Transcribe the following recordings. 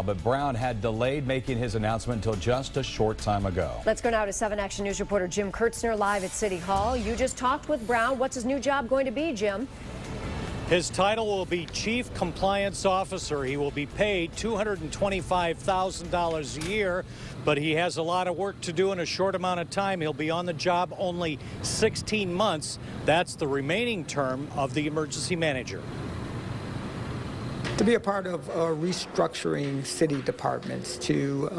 But Brown had delayed making his announcement until just a short time ago. Let's go now to 7 Action News reporter Jim Kurtzner live at City Hall. You just talked with Brown. What's his new job going to be, Jim? His title will be Chief Compliance Officer. He will be paid $225,000 a year, but he has a lot of work to do in a short amount of time. He'll be on the job only 16 months. That's the remaining term of the emergency manager. To be a part of restructuring city departments to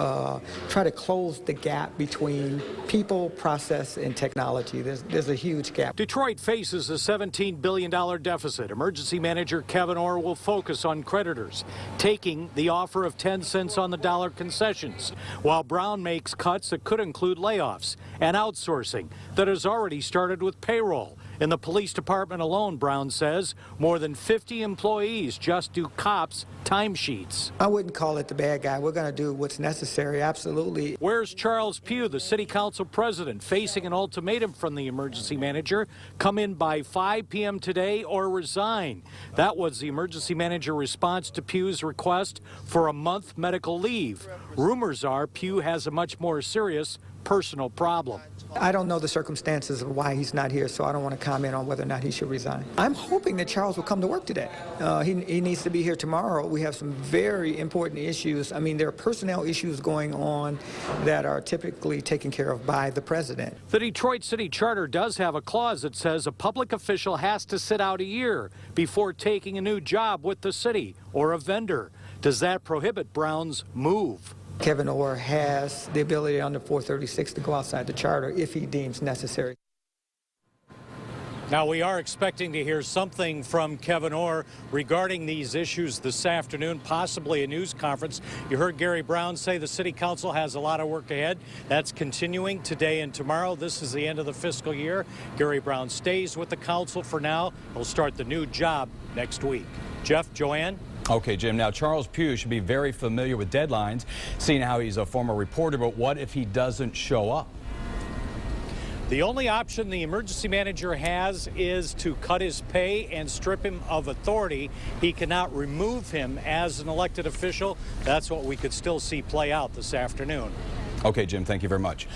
try to close the gap between people, process, and technology. There's a huge gap. Detroit faces a $17 billion deficit. Emergency manager Kevin Orr will focus on creditors, taking the offer of 10 cents on the dollar concessions, while Brown makes cuts that could include layoffs and outsourcing that has already started with payroll. In the police department alone, Brown says, more than 50 employees just do cops' timesheets. I wouldn't call it the bad guy. We're going to do what's necessary, absolutely. Where's Charles Pugh, the city council president, facing an ultimatum from the emergency manager? Come in by 5 p.m. today or resign. That was the emergency manager response to Pugh's request for a month medical leave. Rumors are Pugh has a much more serious personal problem. I don't know the circumstances of why he's not here, so I don't want to comment on whether or not he should resign. I'm hoping that Charles will come to work today. He needs to be here tomorrow. We have some very important issues. I mean, there are personnel issues going on that are typically taken care of by the president. The Detroit City Charter does have a clause that says a public official has to sit out a year before taking a new job with the city or a vendor. Does that prohibit Brown's move? Kevin Orr has the ability under 436 to go outside the charter if he deems necessary. Now, we are expecting to hear something from Kevin Orr regarding these issues this afternoon, possibly a news conference. You heard Gary Brown say the city council has a lot of work ahead. That's continuing today and tomorrow. This is the end of the fiscal year. Gary Brown stays with the council for now. He'll start the new job next week. Jeff, Joanne? Okay, Jim. Now, Charles Pugh should be very familiar with deadlines, seeing how he's a former reporter, but what if he doesn't show up? The only option the emergency manager has is to cut his pay and strip him of authority. He cannot remove him as an elected official. That's what we could still see play out this afternoon. Okay, Jim, thank you very much.